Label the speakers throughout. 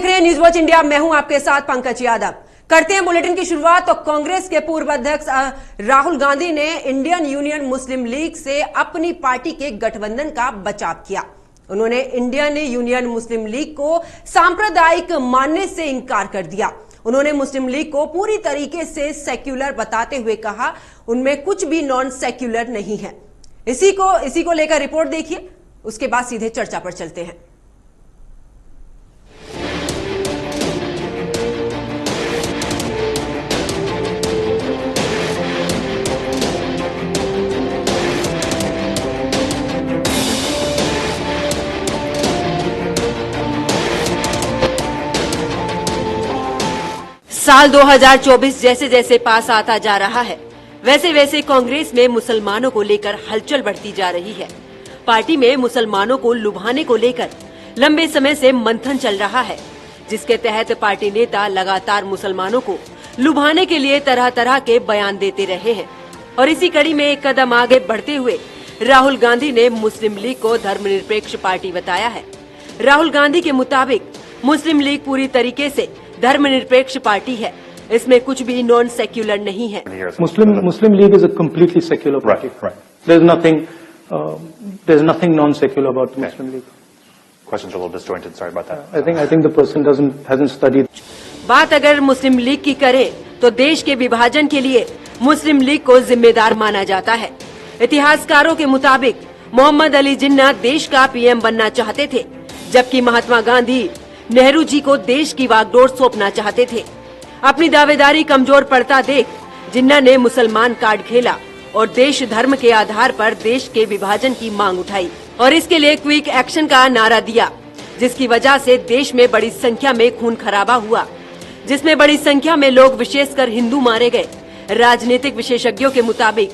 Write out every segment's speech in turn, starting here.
Speaker 1: देख रहे हैं न्यूज वॉच इंडिया। मैं हूं आपके साथ पंकज यादव। करते हैं बुलेटिन की शुरुआत। तो कांग्रेस के पूर्व अध्यक्ष राहुल गांधी ने इंडियन यूनियन मुस्लिम लीग से अपनी पार्टी के गठबंधन का बचाव किया। उन्होंने इंडियन यूनियन मुस्लिम लीग को सांप्रदायिक मानने से इंकार कर दिया। उन्होंने मुस्लिम लीग को पूरी तरीके से सेक्युलर बताते हुए कहा उनमें कुछ भी नॉन सेक्युलर नहीं है। इसी को लेकर रिपोर्ट देखिए, उसके बाद सीधे चर्चा पर चलते हैं। साल 2024 जैसे जैसे पास आता जा रहा है, वैसे वैसे कांग्रेस में मुसलमानों को लेकर हलचल बढ़ती जा रही है। पार्टी में मुसलमानों को लुभाने को लेकर लंबे समय से मंथन चल रहा है, जिसके तहत पार्टी नेता लगातार मुसलमानों को लुभाने के लिए तरह तरह के बयान देते रहे हैं। और इसी कड़ी में एक कदम आगे बढ़ते हुए राहुल गांधी ने मुस्लिम लीग को धर्मनिरपेक्ष पार्टी बताया है। राहुल गांधी के मुताबिक मुस्लिम लीग पूरी तरीके से धर्मनिरपेक्ष पार्टी है, इसमें कुछ भी नॉन सेक्युलर नहीं है।
Speaker 2: Muslim League is a completely secular party. Right. There's nothing non-secular about the Muslim League.
Speaker 3: Questions are a little disjointed. Sorry about that.
Speaker 2: I think the person hasn't studied.
Speaker 1: बात अगर मुस्लिम league की करें तो देश के विभाजन के लिए मुस्लिम लीग को जिम्मेदार माना जाता है। इतिहासकारों के मुताबिक मोहम्मद अली जिन्ना देश का पीएम बनना चाहते थे, जबकि महात्मा गांधी नेहरू जी को देश की वागडोर सौंपना चाहते थे। अपनी दावेदारी कमजोर पड़ता देख जिन्ना ने मुसलमान कार्ड खेला और देश धर्म के आधार पर देश के विभाजन की मांग उठाई और इसके लिए क्विक एक्शन का नारा दिया, जिसकी वजह से देश में बड़ी संख्या में खून खराबा हुआ, जिसमें बड़ी संख्या में लोग विशेषकर हिंदू मारे गए। राजनीतिक विशेषज्ञों के मुताबिक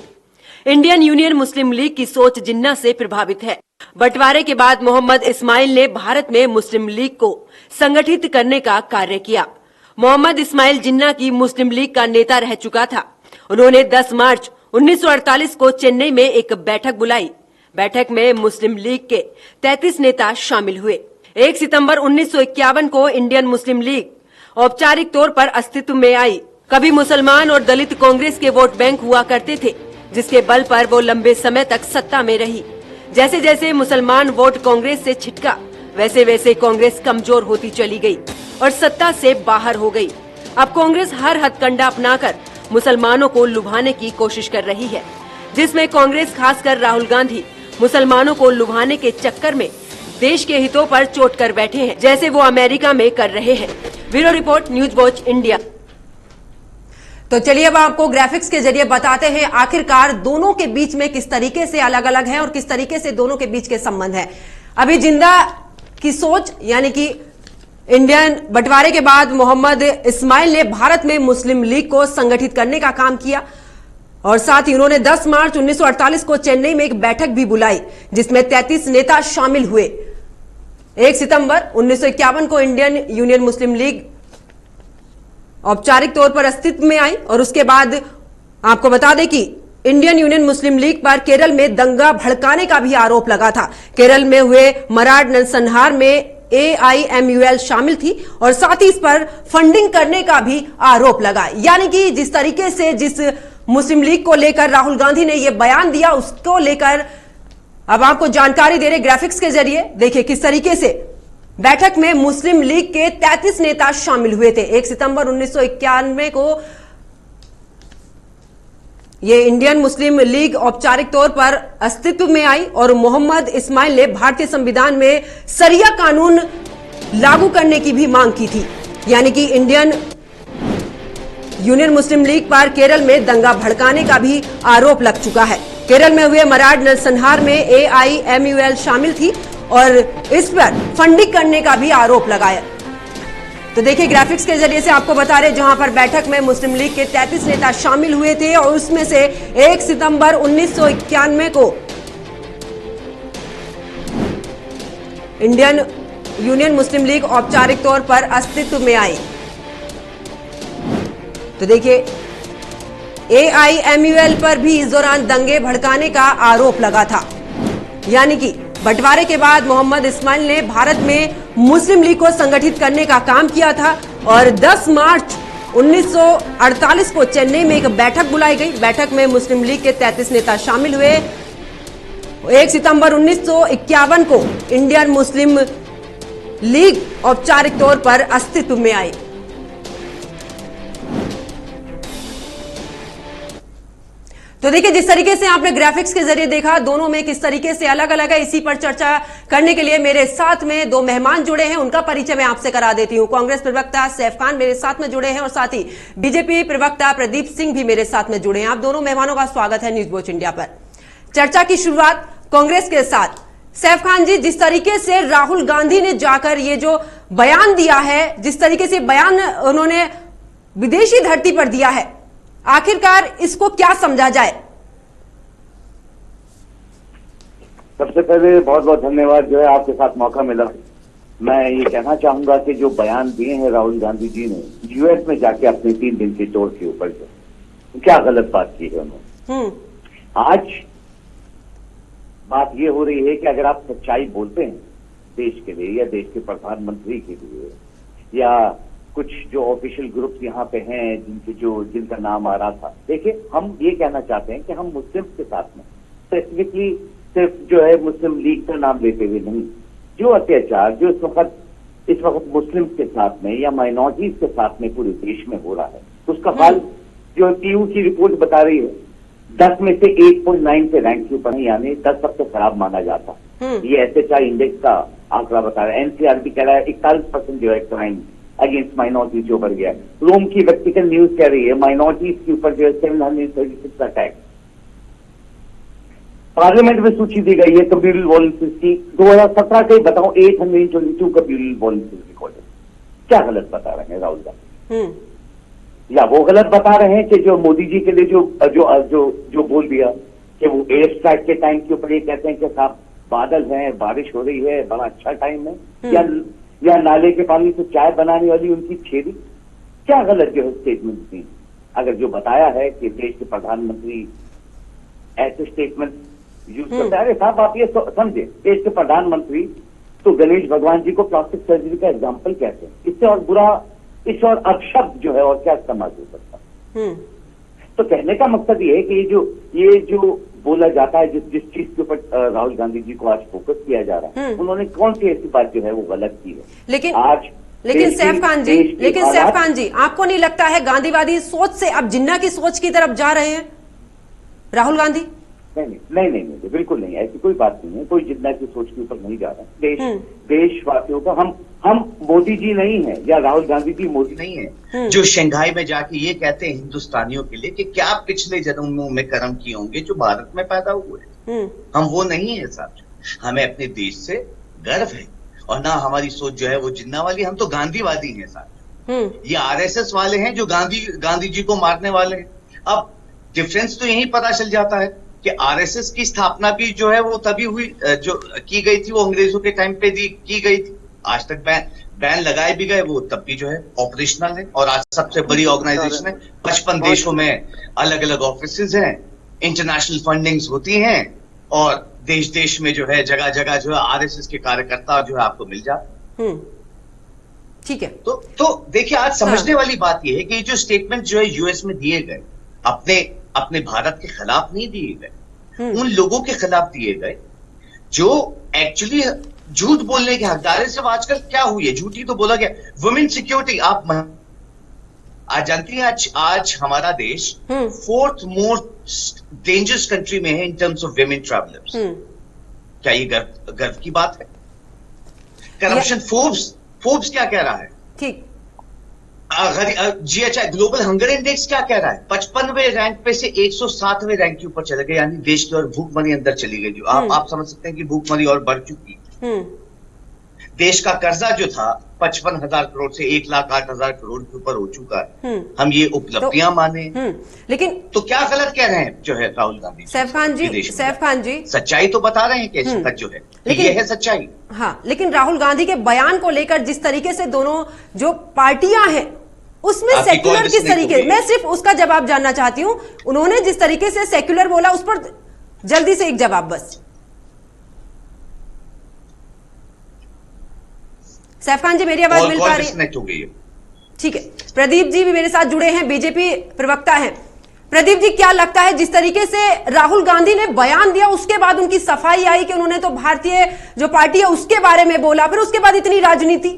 Speaker 1: इंडियन यूनियन मुस्लिम लीग की सोच जिन्ना से प्रभावित है। बंटवारे के बाद मोहम्मद इस्माइल ने भारत में मुस्लिम लीग को संगठित करने का कार्य किया। मोहम्मद इस्माइल जिन्ना की मुस्लिम लीग का नेता रह चुका था। उन्होंने 10 मार्च 1948 को चेन्नई में एक बैठक बुलाई। बैठक में मुस्लिम लीग के 33 नेता शामिल हुए। 1 सितंबर 1951 को इंडियन मुस्लिम लीग औपचारिक तौर पर अस्तित्व में आई। कभी मुसलमान और दलित कांग्रेस के वोट बैंक हुआ करते थे, जिसके बल पर वो लंबे समय तक सत्ता में रही। जैसे जैसे मुसलमान वोट कांग्रेस से छिटका, वैसे वैसे कांग्रेस कमजोर होती चली गई और सत्ता से बाहर हो गई। अब कांग्रेस हर हथकंडा अपनाकर मुसलमानों को लुभाने की कोशिश कर रही है, जिसमें कांग्रेस खासकर राहुल गांधी मुसलमानों को लुभाने के चक्कर में देश के हितों पर चोट कर बैठे हैं, जैसे वो अमेरिका में कर रहे हैं। Bureau report, news watch India. तो चलिए अब आपको ग्राफिक्स के जरिए बताते हैं आखिरकार दोनों के बीच में किस तरीके से अलग अलग है और किस तरीके से दोनों के बीच के संबंध है। अभी जिंदा की सोच यानी कि इंडियन बंटवारे के बाद मोहम्मद इस्माइल ने भारत में मुस्लिम लीग को संगठित करने का काम किया और साथ ही उन्होंने 10 मार्च 1948 को चेन्नई में एक बैठक भी बुलाई, जिसमें 33 नेता शामिल हुए। 1 सितंबर 1951 को इंडियन यूनियन मुस्लिम लीग औपचारिक तौर पर अस्तित्व में आई और उसके बाद आपको बता दें कि इंडियन यूनियन मुस्लिम लीग पर केरल में दंगा भड़काने का भी आरोप लगा था। केरल में हुए मराठ नरसंहार में AIMUL शामिल थी और साथ ही इस पर फंडिंग करने का भी आरोप लगा। यानी कि जिस तरीके से जिस मुस्लिम लीग को लेकर राहुल गांधी ने यह बयान दिया, उसको लेकर अब आपको जानकारी दे रहे ग्राफिक्स के जरिए। देखिए किस तरीके से बैठक में मुस्लिम लीग के 33 नेता शामिल हुए थे। 1 सितंबर 1991 को ये इंडियन मुस्लिम लीग औपचारिक तौर पर अस्तित्व में आई और मोहम्मद इस्माइल ने भारतीय संविधान में सरिया कानून लागू करने की भी मांग की थी। यानी कि इंडियन यूनियन मुस्लिम लीग पर केरल में दंगा भड़काने का भी आरोप लग चुका है। केरल में हुए मराठ नरसंहार में AIMUL शामिल थी और इस पर फंडिंग करने का भी आरोप लगाया। तो देखिए ग्राफिक्स के जरिए से आपको बता रहे, जहां पर बैठक में मुस्लिम लीग के 33 नेता शामिल हुए थे और उसमें से 1 सितंबर 1991 को इंडियन यूनियन मुस्लिम लीग औपचारिक तौर पर अस्तित्व में आई। तो देखिए AIMUL पर भी इस दौरान दंगे भड़काने का आरोप लगा था। यानी कि बंटवारे के बाद मोहम्मद इस्माइल ने भारत में मुस्लिम लीग को संगठित करने का काम किया था और 10 मार्च 1948 को चेन्नई में एक बैठक बुलाई गई। बैठक में मुस्लिम लीग के 33 नेता शामिल हुए। 1 सितंबर 1951 को इंडियन मुस्लिम लीग औपचारिक तौर पर अस्तित्व में आई। तो देखिए, जिस तरीके से आपने ग्राफिक्स के जरिए देखा, दोनों में किस तरीके से अलग अलग है। इसी पर चर्चा करने के लिए मेरे साथ में 2 मेहमान जुड़े हैं, उनका परिचय मैं आपसे करा देती हूं। कांग्रेस प्रवक्ता सैफ खान मेरे साथ में जुड़े हैं और साथ ही बीजेपी प्रवक्ता प्रदीप सिंह भी मेरे साथ में जुड़े हैं। आप दोनों मेहमानों का स्वागत है न्यूज वॉच इंडिया पर। चर्चा की शुरुआत कांग्रेस के साथ। सैफ खान जी, जिस तरीके से राहुल गांधी ने जाकर ये जो बयान दिया है, जिस तरीके से बयान उन्होंने विदेशी धरती पर दिया है, आखिरकार इसको क्या समझा जाए?
Speaker 4: सबसे पहले बहुत बहुत धन्यवाद जो है आपके साथ मौका मिला। मैं ये कहना चाहूंगा कि जो बयान दिए हैं राहुल गांधी जी ने यूएस में जाके अपने 3 दिन के टूर के ऊपर, जो क्या गलत बात की है उन्होंने। आज बात ये हो रही है कि अगर आप सच्चाई बोलते हैं देश के लिए या देश के प्रधानमंत्री के लिए या कुछ जो ऑफिशियल ग्रुप्स यहाँ पे हैं जिनका नाम आ रहा था, देखिए हम ये कहना चाहते हैं कि हम मुस्लिम के साथ में स्पेसिफिकली सिर्फ जो है मुस्लिम लीग का नाम लेते हुए नहीं, जो अत्याचार जो इस वक्त मुस्लिम के साथ में या माइनॉरिटीज के साथ में पूरे देश में हो रहा है, उसका हाल जो टीयू की रिपोर्ट बता रही है 10 में से 8.9 से रैंक के ऊपर है, यानी 10 सबसे खराब माना जाता है। ये SHI इंडेक्स का आंकड़ा बता रहा है। NCRB कह रहा है 41% जो है क्राइम अगेंस्ट माइनॉरिटीज जो बढ़ गया है। रोम की व्यक्तिगत न्यूज कह रही है माइनॉरिटीज के ऊपर जो है 736 अटैक। पार्लियामेंट में सूची दी गई है कम्युनल वॉयलेंसेस की, 2017 के बताओ 822 कम्युनल वॉयलेंसेस रिकॉर्डेड। क्या गलत बता रहे हैं राहुल गांधी? या वो गलत बता रहे हैं कि जो मोदी जी के लिए जो बोल दिया कि वो एयर स्ट्राइक के टाइम के ऊपर ये कहते हैं कि साहब बादल हैं, बारिश हो रही है, बड़ा अच्छा टाइम है, या नाले के पानी से चाय बनाने वाली उनकी छेड़ी। क्या गलत जो है स्टेटमेंट दी? अगर जो बताया है कि देश के प्रधानमंत्री ऐसे स्टेटमेंट यूज करते हैं, अरे साहब आप ये समझे, देश के प्रधानमंत्री तो गणेश भगवान जी को प्लास्टिक सर्जरी का एग्जाम्पल कहते हैं। इससे और बुरा, इससे और अपशब्द जो है और क्या इस्तेमाल हो सकता है? तो कहने का मकसद ये है कि ये जो बोला जाता है, जिस चीज के ऊपर राहुल गांधी जी को आज फोकस किया जा रहा है, उन्होंने कौन सी ऐसी बात जो है वो गलत की है?
Speaker 1: लेकिन सैफ खान जी, आपको नहीं लगता है गांधीवादी सोच से अब जिन्ना की सोच की तरफ जा रहे हैं राहुल गांधी?
Speaker 4: नहीं, बिल्कुल नहीं, ऐसी कोई बात नहीं है। कोई जिन्ना की सोच के ऊपर नहीं जा रहा है। देशवासियों का हम मोदी जी नहीं है या राहुल गांधी जी मोदी नहीं है
Speaker 5: जो शंघाई में जाके ये कहते हैं हिंदुस्तानियों के लिए कि क्या पिछले जन्मों में कर्म किए होंगे जो भारत में पैदा हुए। हम वो नहीं है साहब। हमें अपने देश से गर्व है और ना हमारी सोच जो है वो जिन्ना वाली। हम तो गांधीवादी हैं साहब। ये RSS वाले हैं जो गांधी जी को मारने वाले हैं। अब डिफरेंस तो यही पता चल जाता है कि RSS की स्थापना भी जो है वो तभी हुई जो की गई थी, वो अंग्रेजों के टाइम पे की गई थी। आज तक बैन लगाए भी गए, वो तब भी जो है ऑपरेशनल है और आज सबसे बड़ी ऑर्गेनाइजेशन है। 55 देशों में अलग अलग ऑफिसेज हैं, इंटरनेशनल फंडिंग्स होती हैं और देश देश में जो है जगह जगह जो है RSS के कार्यकर्ता जो है आपको मिल जाते।
Speaker 1: ठीक है।
Speaker 5: तो देखिए, आज समझने वाली बात यह है कि जो स्टेटमेंट जो है यूएस में दिए गए अपने भारत के खिलाफ नहीं दिए गए, उन लोगों के खिलाफ दिए गए जो एक्चुअली झूठ बोलने के हकदार है। सिर्फ आजकल क्या हुई है, झूठी तो बोला गया। वुमेन सिक्योरिटी, आप आज जानती हैं आज हमारा देश 4th मोस्ट डेंजरस कंट्री में है in terms of women travellers. क्या ये गर्व की बात है? करप्शन, फोर्ब्स क्या कह रहा है?
Speaker 1: ठीक।
Speaker 5: GHI ग्लोबल हंगर इंडेक्स क्या कह रहा है? 55वें रैंक पे से 107वें रैंक के ऊपर चले गए, यानी देश की और भूखमरी अंदर चली गई। आप समझ सकते हैं कि भूखमरी और बढ़ चुकी है। देश का कर्जा जो था 55,000 करोड़ से 1,08,000 करोड़ के ऊपर हो चुका है। हम ये उपलब्धियां माने,
Speaker 1: लेकिन
Speaker 5: तो क्या गलत कह रहे हैं जो है राहुल गांधी?
Speaker 1: सैफ खान जी
Speaker 5: सच्चाई तो बता रहे हैं कि सच जो है, लेकिन ये है सच्चाई।
Speaker 1: हाँ, लेकिन राहुल गांधी के बयान को लेकर जिस तरीके से दोनों जो पार्टियां हैं उसमें सेक्युलर किस तरीके, मैं सिर्फ उसका जवाब जानना चाहती हूं। उन्होंने जिस तरीके से सेक्युलर बोला उस पर जल्दी से एक जवाब बस। सैफ खान जी, मेरी आवाज मिल पा रही है?
Speaker 5: डिस्कनेक्ट हो गई है।
Speaker 1: ठीक है, प्रदीप जी भी मेरे साथ जुड़े हैं, बीजेपी प्रवक्ता हैं। प्रदीप जी, क्या लगता है जिस तरीके से राहुल गांधी ने बयान दिया उसके बाद उनकी सफाई आई कि उन्होंने तो भारतीय जो पार्टी है उसके बारे में बोला, फिर उसके बाद इतनी राजनीति?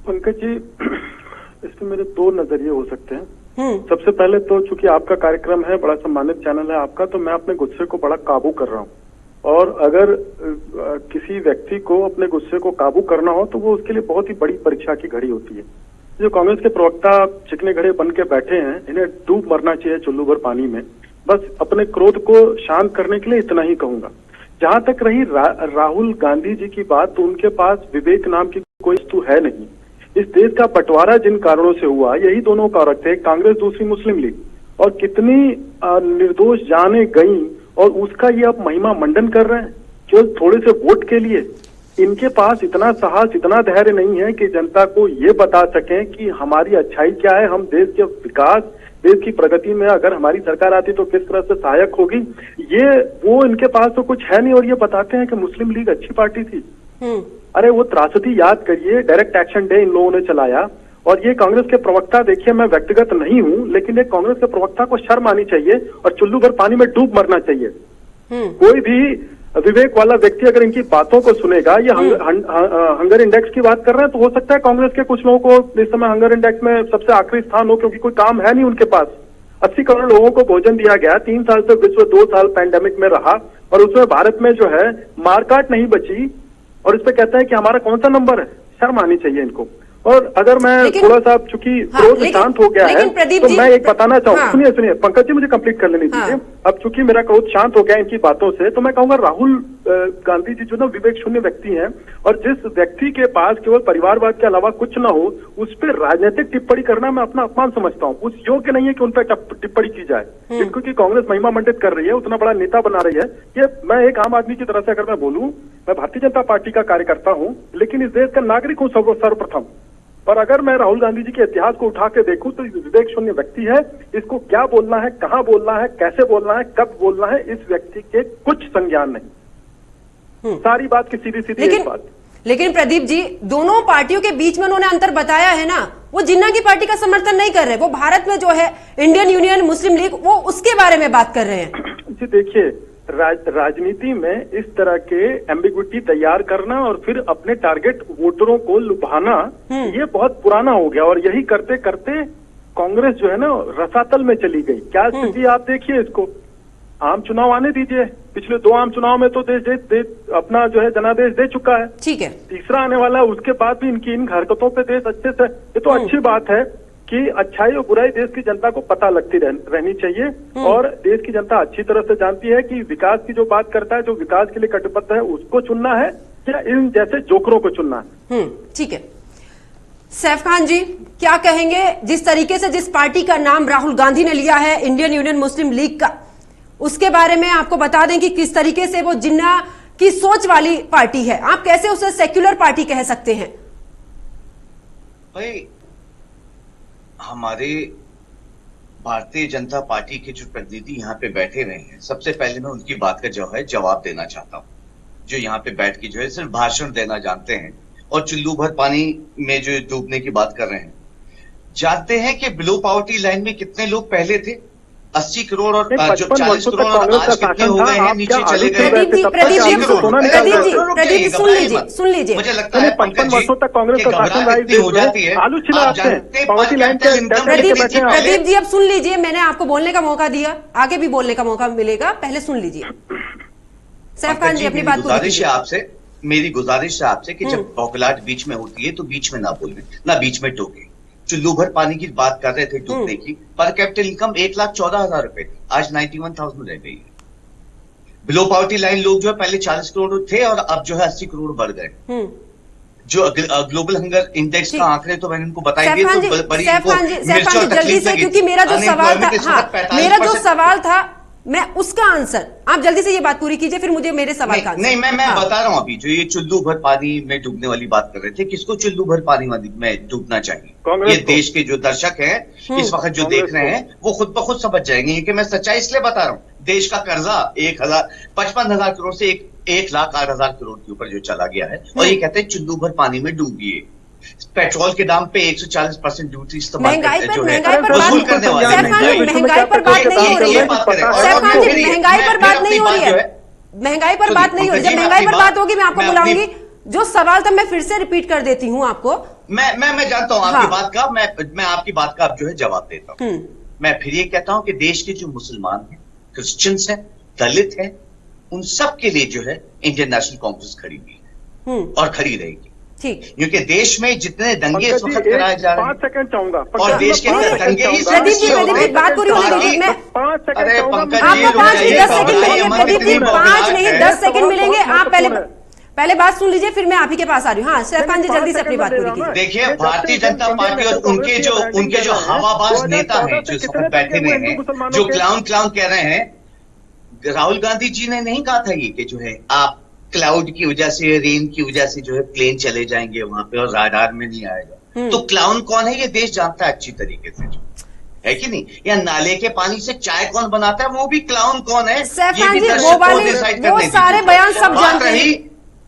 Speaker 6: पंकज जी, इसमें मेरे दो नजरिए हो सकते हैं। सबसे पहले तो चूंकि आपका कार्यक्रम है, बड़ा सम्मानित चैनल है आपका, तो मैं अपने गुस्से को बड़ा काबू कर रहा हूँ। और अगर किसी व्यक्ति को अपने गुस्से को काबू करना हो तो वो उसके लिए बहुत ही बड़ी परीक्षा की घड़ी होती है। जो कांग्रेस के प्रवक्ता चिकने घड़े बन के बैठे हैं, इन्हें डूब मरना चाहिए चुल्लू भर पानी में। बस अपने क्रोध को शांत करने के लिए इतना ही कहूंगा। जहां तक रही राहुल गांधी जी की बात, तो उनके पास विवेक नाम की कोई वस्तु है नहीं। इस देश का बंटवारा जिन कारणों से हुआ, यही दोनों कारक थे, कांग्रेस दूसरी मुस्लिम लीग, और कितनी निर्दोष जाने गई, और उसका ये आप महिमा मंडन कर रहे हैं केवल थोड़े से वोट के लिए। इनके पास इतना साहस, इतना धैर्य नहीं है कि जनता को ये बता सकें कि हमारी अच्छाई क्या है, हम देश के विकास, देश की प्रगति में अगर हमारी सरकार आती तो किस तरह से सहायक होगी। ये वो इनके पास तो कुछ है नहीं, और ये बताते हैं कि मुस्लिम लीग अच्छी पार्टी थी। अरे वो त्रासदी याद करिए, डायरेक्ट एक्शन डे इन लोगों ने चलाया। और ये कांग्रेस के प्रवक्ता, देखिए मैं व्यक्तिगत नहीं हूं, लेकिन एक कांग्रेस के प्रवक्ता को शर्म आनी चाहिए और चुल्लू भर पानी में डूब मरना चाहिए। कोई भी विवेक वाला व्यक्ति अगर इनकी बातों को सुनेगा, ये हंगर इंडेक्स की बात कर रहे हैं, तो हो सकता है कांग्रेस के कुछ लोगों को इस समय हंगर इंडेक्स में सबसे आखिरी स्थान हो, क्योंकि कोई काम है नहीं उनके पास। 80 करोड़ लोगों को भोजन दिया गया, 3 साल से विश्व 2 साल पैंडेमिक में रहा, और उसमें भारत में जो है मारकाट नहीं बची, और इस पे कहते हैं कि हमारा कौन सा नंबर है। शर्म आनी चाहिए इनको। और अगर मैं थोड़ा सा, चूंकि क्रोध शांत हो गया है, तो मैं एक बताना चाहूँ। सुनिए पंकज जी, मुझे कंप्लीट कर लेने दीजिए। अब चूंकि मेरा क्रोध शांत हो गया इनकी बातों से, तो मैं कहूंगा राहुल गांधी जी जो ना विवेक शून्य व्यक्ति हैं, और जिस व्यक्ति के पास केवल परिवारवाद के अलावा कुछ ना हो, उस पर राजनीतिक टिप्पणी करना मैं अपना अपमान समझता हूँ। उस योग्य नहीं है कि उन पर टिप्पणी की जाए, जिनको की कांग्रेस महिमा मंडित कर रही है, उतना बड़ा नेता बना रही है। ये मैं एक आम आदमी की तरह से अगर मैं बोलूं, मैं भारतीय जनता पार्टी का कार्यकर्ता हूं, लेकिन इस देश का नागरिक हूं सर्वप्रथम। और अगर मैं राहुल गांधी जी के इतिहास को उठा के देखूं, तो विवेक शून्य व्यक्ति है। इसको क्या बोलना है, कहां बोलना है, कैसे बोलना है, कब बोलना है, इस व्यक्ति के कुछ संज्ञान नहीं। सारी बात की सीधी सीधी एक बात।
Speaker 1: लेकिन प्रदीप जी, दोनों पार्टियों के बीच में उन्होंने अंतर बताया है ना। वो जिन्ना की पार्टी का समर्थन नहीं कर रहे, वो भारत में जो है इंडियन यूनियन मुस्लिम लीग, वो उसके बारे में बात कर रहे हैं।
Speaker 6: जी देखिए, राजनीति में इस तरह के एम्बिग्विटी तैयार करना और फिर अपने टारगेट वोटरों को लुभाना, ये बहुत पुराना हो गया। और यही करते करते कांग्रेस जो है ना रसातल में चली गई। क्या स्थिति आप देखिए इसको। आम चुनाव आने दीजिए, पिछले 2 आम चुनाव में तो देश अपना जो है जनादेश दे चुका है।
Speaker 1: ठीक है,
Speaker 6: तीसरा आने वाला है, उसके बाद भी इनकी इन हरकतों पे देश अच्छे से, ये तो अच्छी बात है कि अच्छाई और बुराई देश की जनता को पता लगती रहनी चाहिए। और देश की जनता अच्छी तरह से जानती है कि विकास की जो बात करता है, जो विकास के लिए कटिबद्ध है, उसको चुनना है या इन जैसे जोकरों को चुनना है।
Speaker 1: ठीक है, सैफ खान जी क्या कहेंगे जिस तरीके से जिस पार्टी का नाम राहुल गांधी ने लिया है, इंडियन यूनियन मुस्लिम लीग का, उसके बारे में आपको बता दें कि किस तरीके से वो जिन्ना की सोच वाली पार्टी है। आप कैसे उसे सेक्युलर पार्टी कह सकते हैं?
Speaker 5: भाई, हमारे भारतीय जनता पार्टी के जो प्रतिनिधि यहाँ पे बैठे हुए हैं, सबसे पहले मैं उनकी बात का जो है जवाब देना चाहता हूँ। जो यहाँ पे बैठ के जो है सिर्फ भाषण देना जानते हैं और चुल्लू भर पानी में जो डूबने की बात कर रहे हैं। जानते हैं कि बिलो पॉवर्टी लाइन में कितने लोग पहले थे? 80 करोड़ और जो 40 करोड़ आज कितने हो गए हैं, नीचे चले गए।
Speaker 1: प्रदीप जी सुन लीजिए।
Speaker 5: मुझे लगता है
Speaker 6: 55 वर्षों तक कांग्रेस का शासन रहा
Speaker 5: हो जाती है।
Speaker 6: आलू छिलाते हैं पॉवर्टी लाइन पे।
Speaker 1: प्रदीप जी अब सुन लीजिए, मैंने आपको बोलने का मौका दिया, आगे भी बोलने का मौका मिलेगा, पहले सुन लीजिए। सैफ खान जी अपनी बात
Speaker 5: पूरी। मेरी गुजारिश है आपसे कि जब बौखलाहट बीच में होती है तो बीच में ना बोलने, ना बीच में टोके। चुल्लू भर पानी की बात कर रहे थे डूबने की। पर कैपिटल इनकम 1,14,000 रुपए, आज 91,000 रह गई है। बिलो पॉवर्टी लाइन लोग जो है पहले 40 करोड़ थे और अब जो है 80 करोड़ बढ़ गए। जो ग्लोबल हंगर इंडेक्स का आंकड़े तो मैंने उनको बताई दिए, तो बड़ी
Speaker 1: जल्दी से, क्योंकि मेरा जो सवाल था, मेरा जो सवाल था मैं उसका आंसर, आप जल्दी से ये बात पूरी कीजिए, फिर मुझे मेरे सवाल का
Speaker 5: नहीं, मैं बता रहा हूं अभी। जो ये चुल्लू भर पानी में डूबने वाली बात कर रहे थे, किसको चुल्लू भर पानी में डूबना चाहिए? ये देश के जो दर्शक हैं इस वक्त जो देख रहे हैं, वो खुद ब खुद समझ जाएंगे कि मैं सच्चाई इसलिए बता रहा हूं। देश का कर्जा 55,000 करोड़ से 1,08,000 करोड़ के ऊपर जो चला गया है, और ये कहते हैं चुल्लू भर पानी में डूबिए। पेट्रोल के दाम पे 140% ड्यूटी इस्तेमाल
Speaker 1: महंगाई पर
Speaker 5: जो है
Speaker 1: वसूल करने वाले महंगाई पर बात नहीं हो रही है। महंगाई पर बात नहीं हो रही है, महंगाई पर बात नहीं हो रही है। जब महंगाई पर बात होगी मैं आपको बुलाऊंगी। जो सवाल था मैं फिर से रिपीट कर देती हूँ आपको।
Speaker 5: मैं जानता हूँ आपकी बात का, मैं आपकी बात का अब जो है जवाब देता हूँ। मैं फिर ये कहता हूँ कि देश के जो मुसलमान हैं, क्रिश्चियंस हैं, दलित हैं, उन सब के लिए जो है इंडियन नेशनल कांग्रेस खड़ी हुई है और खड़ी रहेगी।
Speaker 1: ठीक,
Speaker 5: क्योंकि देश में जितने दंगे इस वक्त कराए जा रहे हैं,
Speaker 6: 5 सेकंड चाहूंगा,
Speaker 5: और देश के दंगे ही
Speaker 1: प्रदीप जी बात पूरी होने दीजिए। मैं
Speaker 6: 5 सेकंड
Speaker 5: अरे
Speaker 6: चाहूंगा।
Speaker 5: पंकज
Speaker 1: आपको 5 नहीं 10 सेकंड मिलेंगे प्रदीप जी, 5 नहीं 10 सेकंड मिलेंगे। आप पहले बात सुन लीजिए, फिर मैं आप ही के पास आ रही हूँ। हाँ सैफ खान जी जल्दी से अपनी बात पूरी कीजिए।
Speaker 5: देखिए, भारतीय जनता पार्टी और उनके जो हवाबाज नेता हैं जो इस वक्त बैठे हुए हैं, जो क्लाउन कह रहे हैं, राहुल गांधी जी ने नहीं कहा था ये कि जो है आप क्लाउड की वजह से, रेन की वजह से जो है प्लेन चले जाएंगे वहां पे और राडार में नहीं आएगा। तो क्लाउन कौन है ये देश जानता है अच्छी तरीके से, है कि नहीं? या नाले के पानी से चाय कौन बनाता है वो भी क्लाउन कौन है, ये भी दर्शक को डिसाइड करने दीजिए।
Speaker 1: सारे बयान सब जानते हैं।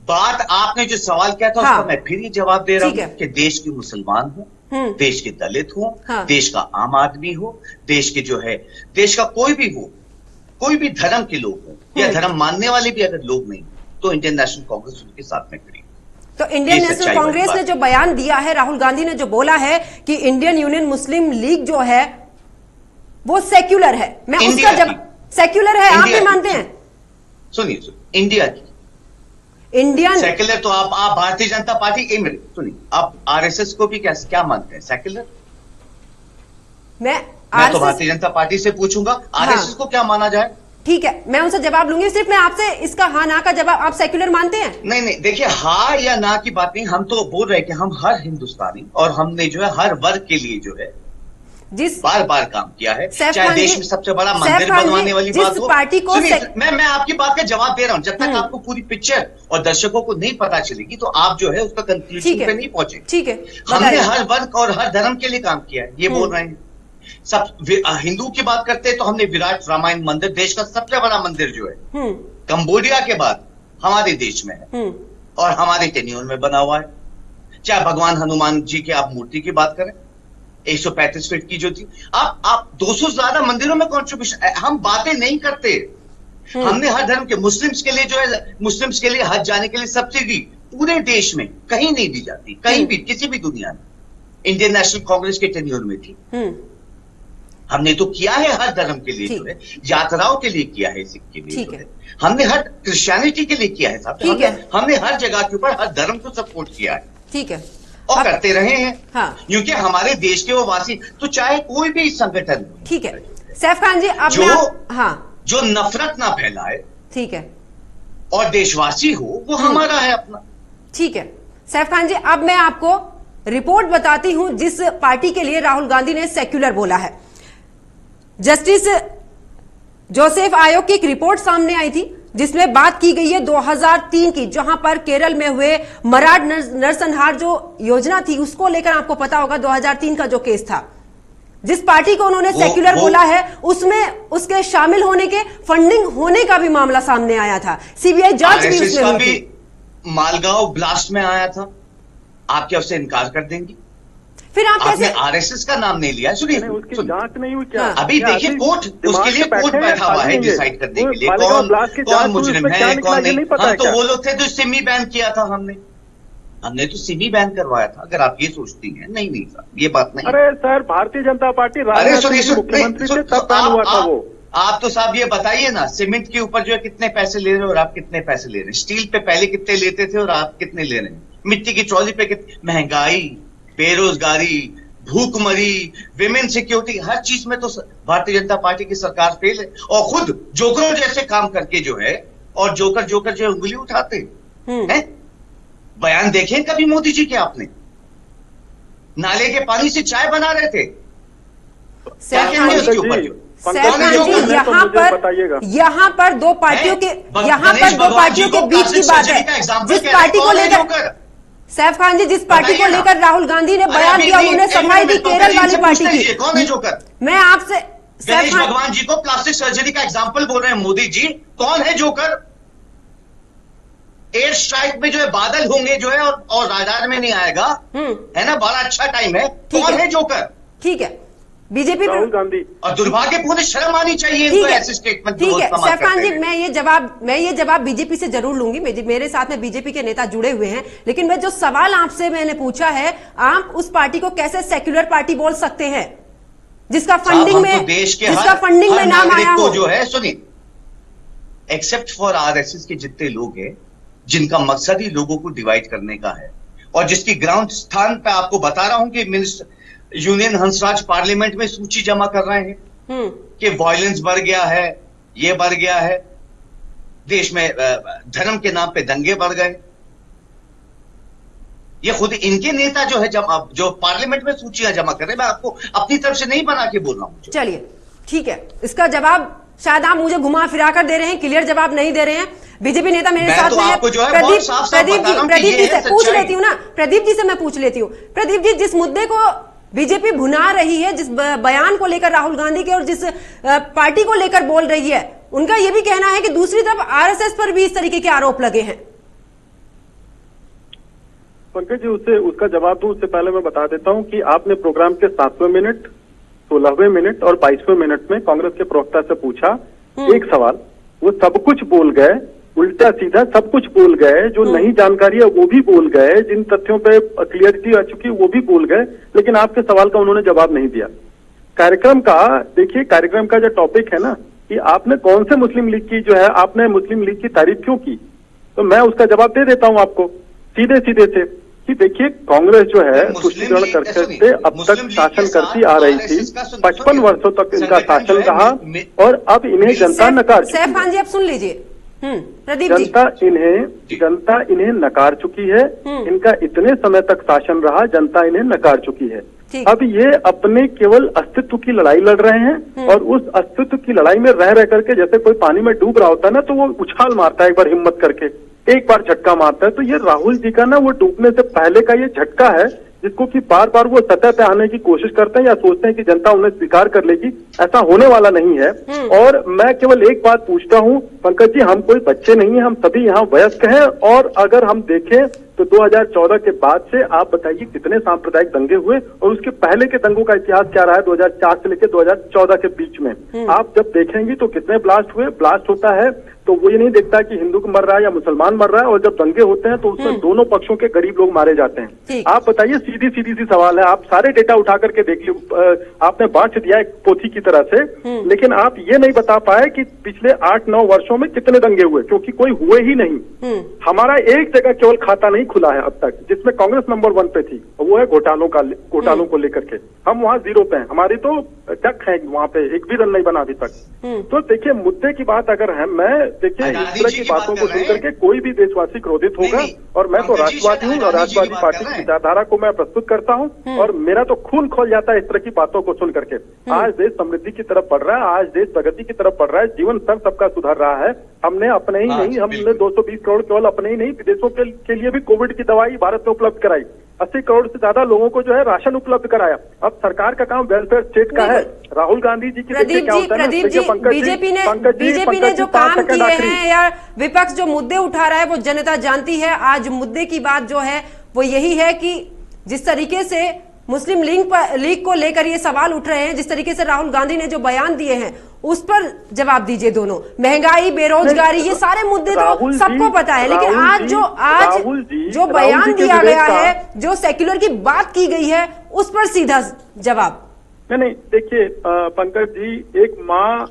Speaker 5: बात आपने जो सवाल किया था उसका मैं फिर ही जवाब दे रहा हूँ कि देश के मुसलमान हो, देश के दलित हो, देश का आम आदमी हो, देश के जो है देश का कोई भी हो, कोई भी धर्म के लोग हो या धर्म मानने वाले भी अगर लोग नहीं, तो इंडियन नेशनल कांग्रेस उनके साथ में खड़ी।
Speaker 1: तो इंडियन नेशनल कांग्रेस ने जो बयान दिया है, राहुल गांधी ने जो बोला है कि इंडियन यूनियन मुस्लिम लीग जो है वो सेक्युलर है, मैं उसका जब सेक्युलर है आप भी मानते हैं?
Speaker 5: सुनिए, इंडिया की
Speaker 1: इंडियन
Speaker 5: सेक्युलर तो आप भारतीय जनता पार्टी, सुनिए, आप आरएसएस को भी क्या मानते हैं सेक्युलर? मैं तो भारतीय जनता पार्टी से पूछूंगा आरएसएस को क्या माना जाए।
Speaker 1: ठीक है, मैं उनसे जवाब लूंगी। सिर्फ मैं आपसे इसका हाँ ना का जवाब, आप सेक्युलर मानते हैं?
Speaker 5: नहीं, देखिए, हाँ या ना की बात नहीं, हम तो बोल रहे हैं कि हम हर हिंदुस्तानी और हमने जो है हर वर्ग के लिए जो है जिस बार काम किया है, चाहे देश में सबसे बड़ा मंदिर बनवाने वाली बात हो।
Speaker 1: पार्टी को
Speaker 5: मैं आपकी बात का जवाब दे रहा हूं। जब तक आपको पूरी पिक्चर और दर्शकों को नहीं पता चलेगी तो आप जो है उसका कंक्लूजन पे नहीं पहुंचे।
Speaker 1: ठीक है,
Speaker 5: हमने हर वर्ग और हर धर्म के लिए काम किया है, ये बोल रहे हैं। सब हिंदू की बात करते हैं तो हमने विराट रामायण मंदिर, देश का सबसे बड़ा मंदिर जो है कंबोडिया के बाद हमारे देश में है और हमारे टेन्योर में बना हुआ है। चाहे भगवान हनुमान जी की आप मूर्ति की बात करें, 135 फीट की जो थी, आप 200 से ज्यादा मंदिरों में कॉन्ट्रीब्यूशन। हम बातें नहीं करते, हमने हर धर्म के मुस्लिम्स के लिए जो है, मुस्लिम्स के लिए हज जाने के लिए सब्सिडी पूरे देश में कहीं नहीं दी जाती, कहीं भी किसी भी दुनिया में। इंडियन नेशनल कांग्रेस के टेन्योर में थी। हमने तो किया है हर धर्म के लिए जो है, यात्राओं के लिए किया है, सिख के लिए जो है, हमने हर क्रिश्चियनिटी के लिए किया है साहब, हमने हर जगह के ऊपर हर धर्म को सपोर्ट किया है।
Speaker 1: ठीक है,
Speaker 5: और करते रहे हैं।
Speaker 1: हाँ।
Speaker 5: क्योंकि हमारे देश के वो वासी, तो चाहे कोई भी संगठन,
Speaker 1: ठीक है सैफ खान जी, अब
Speaker 5: जो नफरत ना फैलाए,
Speaker 1: ठीक है,
Speaker 5: और देशवासी हो, वो हमारा है अपना।
Speaker 1: ठीक है सैफ खान जी, अब मैं आपको रिपोर्ट बताती हूं जिस पार्टी के लिए राहुल गांधी ने सेक्युलर बोला है। जस्टिस जोसेफ आयोग की एक रिपोर्ट सामने आई थी जिसमें बात की गई है 2003 की, जहां पर केरल में हुए मराठ नरसंहार जो योजना थी उसको लेकर आपको पता होगा 2003 का जो केस था, जिस पार्टी को उन्होंने सेक्युलर बोला है उसमें उसके शामिल होने के, फंडिंग होने का भी मामला सामने आया था। सीबीआई जांच भी उसमें हुई थी।
Speaker 5: मालगांव ब्लास्ट में आया था, आप क्या उससे इनकार कर देंगे?
Speaker 1: फिर आप कैसे
Speaker 5: आरएसएस का नाम नहीं लिया? सुनिए,
Speaker 6: उसकी जांच नहीं हुई क्या?
Speaker 5: अभी देखिए, कोर्ट उसके लिए कोर्ट बैठा हुआ है डिसाइड करने के लिए कौन मुजरिम है कौन नहीं। हम तो वो लोग थे जो सिमी बैन किया था, हमने तो सिमी बैन करवाया था, अगर आप ये सोचती हैं। नहीं साहब, ये बात नहीं।
Speaker 6: अरे सर, भारतीय जनता पार्टी मुख्यमंत्री से तब बैन हुआ था वो।
Speaker 5: आप तो साहब ये बताइए ना, सीमेंट के ऊपर जो है कितने पैसे ले रहे हैं और आप कितने पैसे ले रहे हैं? स्टील पे पहले कितने लेते थे और आप कितने ले रहे हैं? मिट्टी की ट्रॉली पे कितनी? महंगाई, बेरोजगारी, भूखमरी, विमेन सिक्योरिटी, हर चीज में तो भारतीय जनता पार्टी की सरकार फेल है। और खुद जोकरों जैसे काम करके जो है, और जोकर जो उंगली उठाते हैं। बयान देखें कभी मोदी जी के आपने? नाले के पानी से चाय बना रहे थे।
Speaker 1: यहाँ पर दो पार्टियों के बीच की बात है। जिस पार्टी को लेकर सैफ खान जी, जिस पार्टी को लेकर राहुल गांधी ने बयान दिया, उन्होंने सफाई दी केरल वाली पार्टी की।
Speaker 5: कौन है जोकर?
Speaker 1: मैं आपसे
Speaker 5: गणेश भगवान जी को प्लास्टिक सर्जरी का एग्जाम्पल बोल रहे हैं मोदी जी, कौन है जोकर? एयर स्ट्राइक में जो है बादल होंगे जो है और राडार में नहीं आएगा, है ना, बड़ा अच्छा टाइम है। कौन है जोकर?
Speaker 1: ठीक है, बीजेपी
Speaker 6: राहुल गांधी।
Speaker 5: और दुर्भाग्यपूर्ण, शर्म आनी चाहिए
Speaker 1: ठीक
Speaker 5: इनको
Speaker 1: है,
Speaker 5: ऐसे स्टेटमेंट।
Speaker 1: ठीक है सैफ खान जी, मैं ये जवाब बीजेपी से जरूर लूंगी। मेरे साथ में बीजेपी के नेता जुड़े हुए हैं, लेकिन मैं जो सवाल आपसे मैंने पूछा है, आप उस पार्टी को कैसे सेक्युलर पार्टी बोल सकते हैं जिसका फंडिंग में नाम आया हो?
Speaker 5: जो है सुनिए, एक्सेप्ट फॉर आरएसएस के जितने लोग हैं जिनका मकसद ही लोगों को डिवाइड करने का है, और जिसकी ग्राउंड स्थान पे आपको बता रहा हूं कि मिनिस्टर यूनियन हंसराज पार्लियामेंट में सूची जमा कर रहे हैं कि वायलेंस बढ़ गया है, ये बढ़ गया है, देश में धर्म के नाम पे दंगे बढ़ गए। ये खुद इनके नेता जो है जो पार्लियामेंट में सूचियां जमा कर रहे हैं, मैं आपको अपनी तरफ से नहीं बना के बोल रहा हूं।
Speaker 1: चलिए ठीक है, इसका जवाब शायद आप मुझे घुमा फिरा कर दे रहे हैं, क्लियर जवाब नहीं दे रहे हैं। बीजेपी नेता मेरे साथ में है, प्रदीप जी से पूछ लेती हूँ ना, प्रदीप जी से मैं पूछ लेती हूँ। प्रदीप जी, जिस मुद्दे को बीजेपी भुना रही है, जिस बयान को लेकर राहुल गांधी के और जिस पार्टी को लेकर बोल रही है, उनका यह भी कहना है कि दूसरी तरफ आरएसएस पर भी इस तरीके के आरोप लगे हैं।
Speaker 6: पंकज जी, उसका जवाब दूं उससे पहले मैं बता देता हूं कि आपने प्रोग्राम के 7वें मिनट, 16वें मिनट और 22वें मिनट में कांग्रेस के प्रवक्ता से पूछा एक सवाल, वो सब कुछ बोल गए, उल्टा सीधा सब कुछ बोल गए, जो नई जानकारी है वो भी बोल गए, जिन तथ्यों पे क्लियरिटी आ चुकी है वो भी बोल गए, लेकिन आपके सवाल का उन्होंने जवाब नहीं दिया। कार्यक्रम का देखिए, कार्यक्रम का जो टॉपिक है ना कि आपने कौन से मुस्लिम लीग की जो है, आपने मुस्लिम लीग की तारीफ क्यों की, तो मैं उसका जवाब दे देता हूं आपको सीधे सीधे से कि देखिए, कांग्रेस जो है तुष्टिकरण करते अब तक शासन करती आ रही थी, 55 वर्षों तक इनका शासन रहा, और अब इन्हें जनता नकार चुकी है।
Speaker 1: सैफ खान जी, आप सुन लीजिए। प्रदीप जी,
Speaker 6: जनता इन्हें नकार चुकी है, इनका इतने समय तक शासन रहा, जनता इन्हें नकार चुकी है। अब ये अपने केवल अस्तित्व की लड़ाई लड़ रहे हैं, और उस अस्तित्व की लड़ाई में रह करके, जैसे कोई पानी में डूब रहा होता है ना, तो वो उछाल मारता है एक बार हिम्मत करके, एक बार झटका मारता है। तो ये राहुल जी का ना वो डूबने से पहले का ये झटका है, जिसको कि बार बार वो सतह पे आने की कोशिश करते हैं या सोचते हैं कि जनता उन्हें स्वीकार कर लेगी। ऐसा होने वाला नहीं है। और मैं केवल एक बात पूछता हूं पंकज जी, हम कोई बच्चे नहीं हैं, हम सभी यहाँ वयस्क हैं, और अगर हम देखें तो 2014 के बाद से आप बताइए कितने सांप्रदायिक दंगे हुए, और उसके पहले के दंगों का इतिहास क्या रहा है 2004 से लेकर 2014 के बीच में। आप जब देखेंगे तो कितने ब्लास्ट हुए। ब्लास्ट होता है तो वो ये नहीं देखता कि हिंदू मर रहा है या मुसलमान मर रहा है, और जब दंगे होते हैं तो उसमें दोनों पक्षों के गरीब लोग मारे जाते हैं। आप बताइए, सीधी सी सवाल है, आप सारे डेटा उठा करके देख लीजिए, आपने बांट दिया एक पोथी की तरह से, लेकिन आप ये नहीं बता पाए कि पिछले 8-9 वर्षों में कितने दंगे हुए, क्योंकि कोई हुए ही नहीं। हमारा एक जगह केवल खाता नहीं खुला है अब तक, जिसमें कांग्रेस नंबर 1 पे थी, वो है घोटालों को लेकर के। हम वहाँ 0 पे हैं, हमारी तो टक है वहाँ पे, एक भी रन नहीं बना अभी तक। तो देखिए, मुद्दे की बात अगर है, मैं देखिए इस तरह की बातों को सुनकर के कोई भी देशवासी क्रोधित होगा, और मैं तो राष्ट्रवादी हूँ और राष्ट्रवादी पार्टी की विचारधारा को मैं प्रस्तुत करता हूँ, और मेरा तो खून खोल जाता है इस तरह की बातों को सुन करके। आज देश समृद्धि की तरफ बढ़ रहा है, आज देश प्रगति की तरफ बढ़ रहा है, जीवन स्तर सबका सुधर रहा है। हमने अपने ही नहीं, हमने 220 करोड़ केवल अपने ही नहीं, विदेशों के लिए भी कोविड की दवाई भारत में उपलब्ध कराई, 80 करोड़ से ज्यादा लोगों को जो है राशन उपलब्ध कराया। अब सरकार का काम वेलफेयर स्टेट का है। राहुल गांधी जी की
Speaker 1: प्रदीप जी, बीजेपी ने जो काम किए हैं या विपक्ष जो मुद्दे उठा रहा है वो जनता जानती है। आज मुद्दे की बात जो है वो यही है कि जिस तरीके से मुस्लिम लीग को लेकर ये सवाल उठ रहे हैं, जिस तरीके से राहुल गांधी ने जो बयान दिए हैं, उस पर जवाब दीजिए। दोनों महंगाई, बेरोजगारी, ये सारे मुद्दे तो सबको पता है, लेकिन आज जो बयान दिया गया है, जो सेक्युलर की बात की गई है, उस पर सीधा जवाब।
Speaker 6: नहीं, देखिए पंकज जी, एक माँ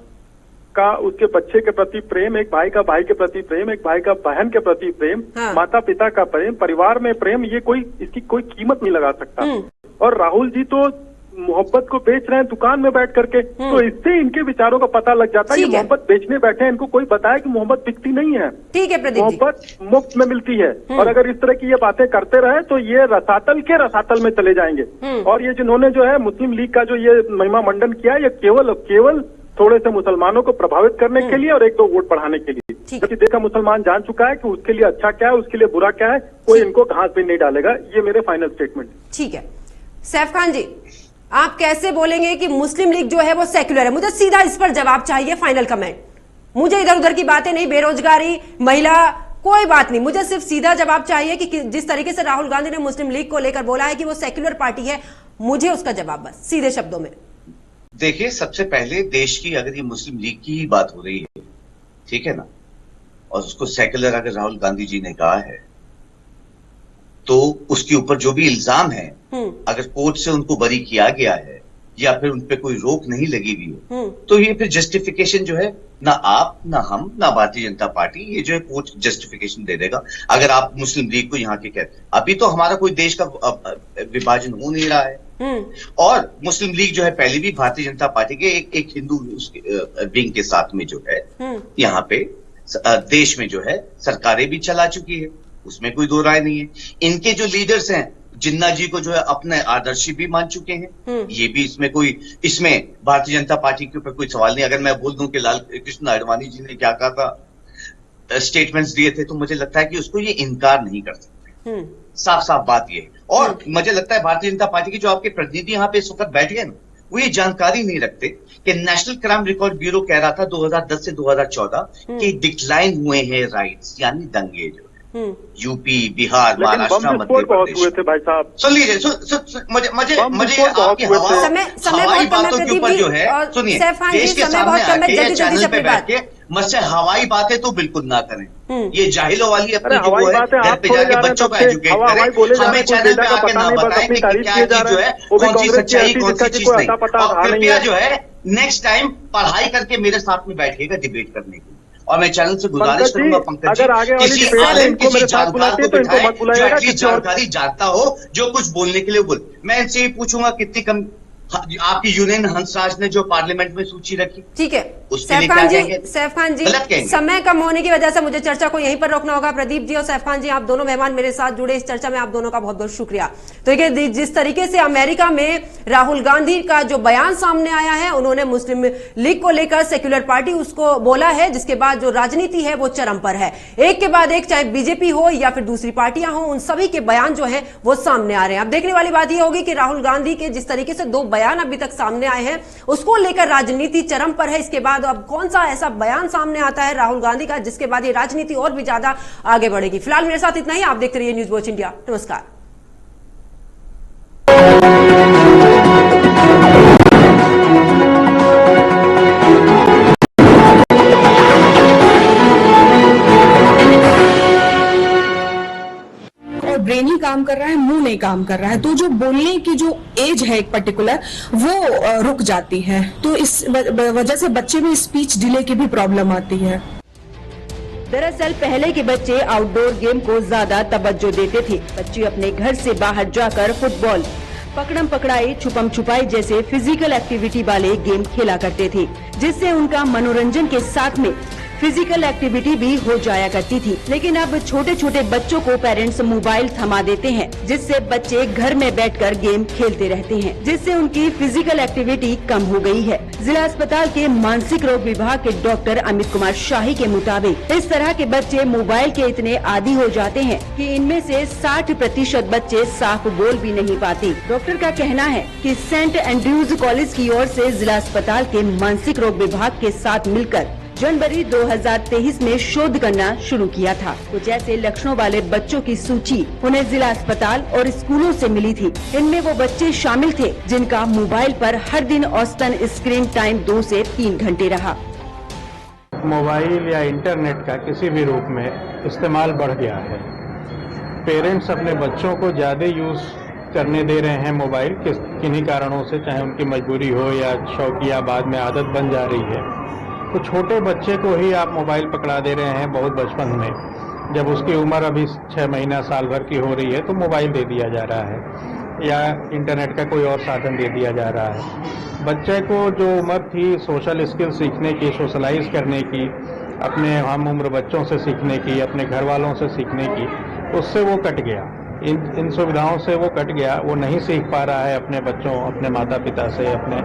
Speaker 6: का उसके बच्चे के प्रति प्रेम, एक भाई का भाई के प्रति प्रेम, एक भाई का बहन के प्रति प्रेम, माता पिता का प्रेम, परिवार में प्रेम, ये इसकी कोई कीमत नहीं लगा सकता। और राहुल जी तो मोहब्बत को बेच रहे हैं दुकान में बैठ करके, तो इससे इनके विचारों का पता लग जाता है कि मोहब्बत बेचने बैठे हैं। इनको कोई बताया कि मोहब्बत बिकती नहीं है,
Speaker 1: ठीक है प्रदीप जी,
Speaker 6: मोहब्बत मुफ्त में मिलती है। और अगर इस तरह की ये बातें करते रहे तो ये रसातल में चले जाएंगे। और ये जिन्होंने जो है मुस्लिम लीग का जो ये महिमा मंडन किया, ये केवल थोड़े से मुसलमानों को प्रभावित करने के लिए और 1-2 वोट बढ़ाने के लिए, क्योंकि देखा मुसलमान जान चुका है कि उसके लिए अच्छा क्या है, उसके लिए बुरा क्या है, कोई इनको घास भी नहीं डालेगा। ये मेरे फाइनल स्टेटमेंट।
Speaker 1: ठीक है सैफ खान जी, आप कैसे बोलेंगे कि मुस्लिम लीग जो है वो सेक्युलर है? मुझे सीधा इस पर जवाब चाहिए, फाइनल कमेंट। मुझे इधर उधर की बातें नहीं, बेरोजगारी, महिला कोई बात नहीं, मुझे सिर्फ सीधा जवाब चाहिए कि जिस तरीके से राहुल गांधी ने मुस्लिम लीग को लेकर बोला है कि वो सेक्युलर पार्टी है, मुझे उसका जवाब बस सीधे शब्दों में।
Speaker 5: देखिए, सबसे पहले देश की अगर ये मुस्लिम लीग की ही बात हो रही है, ठीक है ना, और उसको सेक्युलर अगर राहुल गांधी जी ने कहा है तो उसके ऊपर जो भी इल्जाम है, अगर कोर्ट से उनको बरी किया गया है या फिर उन पे कोई रोक नहीं लगी हुई है, तो ये फिर जस्टिफिकेशन जो है ना आप ना हम ना भारतीय जनता पार्टी ये जो है कोर्ट जस्टिफिकेशन दे देगा। अगर आप मुस्लिम लीग को यहाँ के कहते, अभी तो हमारा कोई देश का विभाजन हो नहीं रहा है, और मुस्लिम लीग जो है पहले भी भारतीय जनता पार्टी के एक हिंदू विंग के साथ में जो है यहाँ पे देश में जो है सरकारें भी चला चुकी है, उसमें कोई दो राय नहीं है। इनके जो लीडर्स हैं जिन्ना जी को जो है अपने आदर्श भी मान चुके हैं, ये भी इसमें भारतीय जनता पार्टी के ऊपर कोई सवाल नहीं। अगर मैं बोल दूं कि लाल कृष्ण आडवाणी जी ने क्या कहा था, स्टेटमेंट्स दिए थे, तो मुझे लगता है कि उसको ये इनकार नहीं कर सकते। साफ साफ बात ये है। और मुझे लगता है भारतीय जनता पार्टी के जो आपके प्रतिनिधि यहाँ पे इस वक्त बैठे हैं, वो ये जानकारी नहीं रखते कि नेशनल क्राइम रिकॉर्ड ब्यूरो कह रहा था 2010 से 2014 कि डिक्लाइन हुए हैं राइट्स, यानी दंगे जो यूपी, बिहार, महाराष्ट्र, मध्य प्रदेश
Speaker 6: हुए थे भाई साहब।
Speaker 5: सुन लीजिए, मुझे आपकी हवाई बातों के ऊपर जो है, सुनिए, देश के सामने आके चैनल पे बैठ के मुझसे हवाई बातें तो बिल्कुल ना करें। ये जाहिलों वाली अपनी जो है घर पे जाके बच्चों को एजुकेट करें, हमें चैनल पे आके ना बताएं कि क्या चीज जो है, कौन सी सच्चाई कौन सी चीज नहीं। और कृपया जो है नेक्स्ट टाइम पढ़ाई करके मेरे साथ में बैठिएगा डिबेट करने के लिए। और मैं चैनल से गुजारिश करूंगा पंकज जी, किसी आलिम किसी जानकार को बिठाएं जो एटलीस्ट जानकारी जानता हो, जो कुछ बोलने के लिए बोल। मैं इनसे ये पूछूंगा कितनी कम आपकी यूनियन हंसराज ने जो पार्लियामेंट में सूची रखी, ठीक है,
Speaker 1: सैफ खान जी समय कम होने की वजह से मुझे चर्चा को यहीं पर रोकना होगा। प्रदीप जी और सैफ खान जी, आप दोनों मेहमान मेरे साथ जुड़े इस चर्चा में, आप दोनों का बहुत बहुत शुक्रिया। तो देखिए, जिस तरीके से अमेरिका में राहुल गांधी का जो बयान सामने आया है, उन्होंने मुस्लिम लीग को लेकर सेक्युलर पार्टी उसको बोला है, जिसके बाद जो राजनीति है वो चरम पर है। एक के बाद एक, चाहे बीजेपी हो या फिर दूसरी पार्टियां हो, उन सभी के बयान जो है वो सामने आ रहे हैं। अब देखने वाली बात यह होगी कि राहुल गांधी के जिस तरीके से दो बयान अभी तक सामने आए हैं, उसको लेकर राजनीति चरम पर है। इसके बाद अब कौन सा ऐसा बयान सामने आता है राहुल गांधी का, जिसके बाद ये राजनीति और भी ज्यादा आगे बढ़ेगी। फिलहाल मेरे साथ इतना ही। आप देखते रहिए न्यूज वॉच इंडिया। नमस्कार।
Speaker 7: ब्रेन ही काम कर रहा है, मुंह नहीं काम कर रहा है, तो जो बोलने की जो एज है एक पर्टिकुलर, वो रुक जाती है। तो इस वजह से बच्चे में स्पीच डिले की भी प्रॉब्लम आती है।
Speaker 1: दरअसल पहले के बच्चे आउटडोर गेम को ज्यादा तवज्जो देते थे। बच्चे अपने घर से बाहर जाकर फुटबॉल, पकड़म पकड़ाई, छुपम छुपाई जैसे फिजिकल एक्टिविटी वाले गेम खेला करते थे, जिससे उनका मनोरंजन के साथ में फिजिकल एक्टिविटी भी हो जाया करती थी। लेकिन अब छोटे छोटे बच्चों को पेरेंट्स मोबाइल थमा देते हैं, जिससे बच्चे घर में बैठकर गेम खेलते रहते हैं, जिससे उनकी फिजिकल एक्टिविटी कम हो गई है। जिला अस्पताल के मानसिक रोग विभाग के डॉक्टर अमित कुमार शाही के मुताबिक इस तरह के बच्चे मोबाइल के इतने आदी हो जाते हैं कि इनमें से 60% बच्चे साफ बोल भी नहीं पाते। डॉक्टर का कहना है कि सेंट एंड्रयूज कॉलेज की ओर से जिला अस्पताल के मानसिक रोग विभाग के साथ मिलकर जनवरी 2023 में शोध करना शुरू किया था। कुछ ऐसे लक्षणों वाले बच्चों की सूची उन्हें जिला अस्पताल और स्कूलों से मिली थी। इनमें वो बच्चे शामिल थे जिनका मोबाइल पर हर दिन औसतन स्क्रीन टाइम 2 से 3 घंटे रहा।
Speaker 8: मोबाइल या इंटरनेट का किसी भी रूप में इस्तेमाल बढ़ गया है। पेरेंट्स अपने बच्चों को ज्यादा यूज करने दे रहे हैं मोबाइल, किन्हीं कारणों से, चाहे उनकी मजबूरी हो या शौकिया, बाद में आदत बन जा रही है। तो छोटे बच्चे को ही आप मोबाइल पकड़ा दे रहे हैं बहुत बचपन में, जब उसकी उम्र अभी 6 महीना साल भर की हो रही है तो मोबाइल दे दिया जा रहा है या इंटरनेट का कोई और साधन दे दिया जा रहा है। बच्चे को जो उम्र थी सोशल स्किल सीखने की, सोशलाइज करने की, अपने हम उम्र बच्चों से सीखने की, अपने घर वालों से सीखने की, उससे वो कट गया। इन सुविधाओं से वो कट गया। वो नहीं सीख पा रहा है अपने बच्चों, अपने माता पिता से, अपने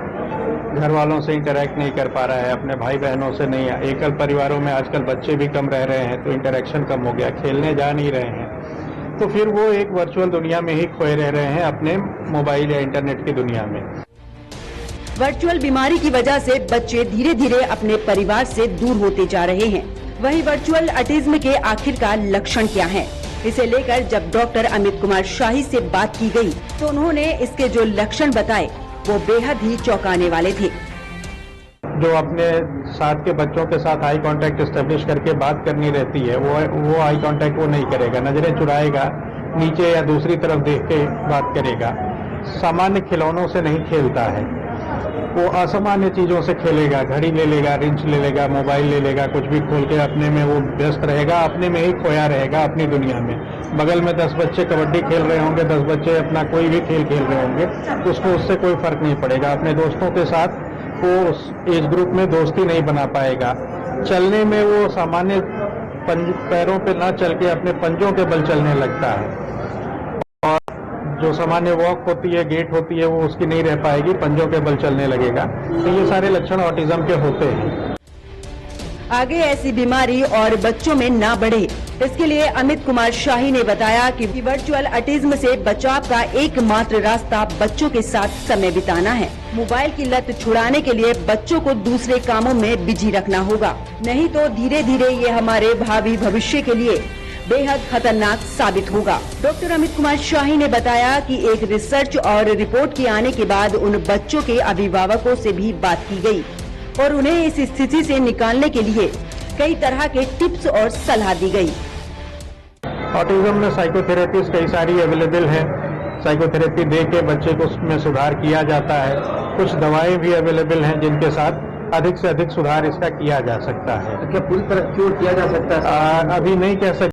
Speaker 8: घर वालों से इंटरेक्ट नहीं कर पा रहा है, अपने भाई बहनों से नहीं। एकल परिवारों में आजकल बच्चे भी कम रह रहे हैं तो इंटरेक्शन कम हो गया, खेलने जा नहीं रहे हैं, तो फिर वो एक वर्चुअल दुनिया में ही खोए रह रहे हैं, अपने मोबाइल या इंटरनेट की दुनिया में।
Speaker 1: वर्चुअल बीमारी की वजह से बच्चे धीरे धीरे अपने परिवार से दूर होते जा रहे हैं। वहीं वर्चुअल ऑटिज्म के आखिरकार लक्षण क्या हैं? इसे लेकर जब डॉक्टर अमित कुमार शाही से बात की गई तो उन्होंने इसके जो लक्षण बताए वो बेहद ही चौंकाने वाले थे।
Speaker 8: जो अपने साथ के बच्चों के साथ आई कांटेक्ट एस्टेब्लिश करके बात करनी रहती है, वो आई कांटेक्ट वो नहीं करेगा, नजरें चुराएगा, नीचे या दूसरी तरफ देख के बात करेगा, सामान्य खिलौनों से नहीं खेलता है, वो असामान्य चीजों से खेलेगा, घड़ी ले लेगा, रिंच ले लेगा, मोबाइल ले लेगा, कुछ भी खोल के अपने में वो व्यस्त रहेगा, अपने में ही खोया रहेगा अपनी दुनिया में। बगल में 10 बच्चे कबड्डी खेल रहे होंगे, 10 बच्चे अपना कोई भी खेल खेल रहे होंगे, उसको उससे कोई फर्क नहीं पड़ेगा। अपने दोस्तों के साथ वो उस एज ग्रुप में दोस्ती नहीं बना पाएगा। चलने में वो सामान्य पैरों पे ना चल के अपने पंजों के बल चलने लगता है, और जो सामान्य वॉक होती है, गेट होती है, वो उसकी नहीं रह पाएगी, पंजों के बल चलने लगेगा। तो ये सारे लक्षण ऑटिज्म के होते हैं।
Speaker 1: आगे ऐसी बीमारी और बच्चों में ना बढ़े, इसके लिए अमित कुमार शाही ने बताया कि वर्चुअल ऑटिज्म से बचाव का एकमात्र रास्ता बच्चों के साथ समय बिताना है। मोबाइल की लत छुड़ाने के लिए बच्चों को दूसरे कामों में बिजी रखना होगा, नहीं तो धीरे धीरे ये हमारे भावी भविष्य के लिए बेहद खतरनाक साबित होगा। डॉक्टर अमित कुमार शाही ने बताया कि एक रिसर्च और रिपोर्ट के आने के बाद उन बच्चों के अभिभावकों से भी बात की गई और उन्हें इस स्थिति से निकालने के लिए कई तरह के टिप्स और सलाह दी गई।
Speaker 8: ऑटिज्म में साइकोथेरेपीज कई सारी अवेलेबल है, साइकोथेरेपी दे के बच्चे को उसमें सुधार किया जाता है। कुछ दवाएं भी अवेलेबल हैं जिनके साथ अधिक से अधिक सुधार इसका किया जा सकता है।
Speaker 9: क्या पूरी तरह क्योर किया जा सकता है?
Speaker 8: अभी नहीं कह सकते।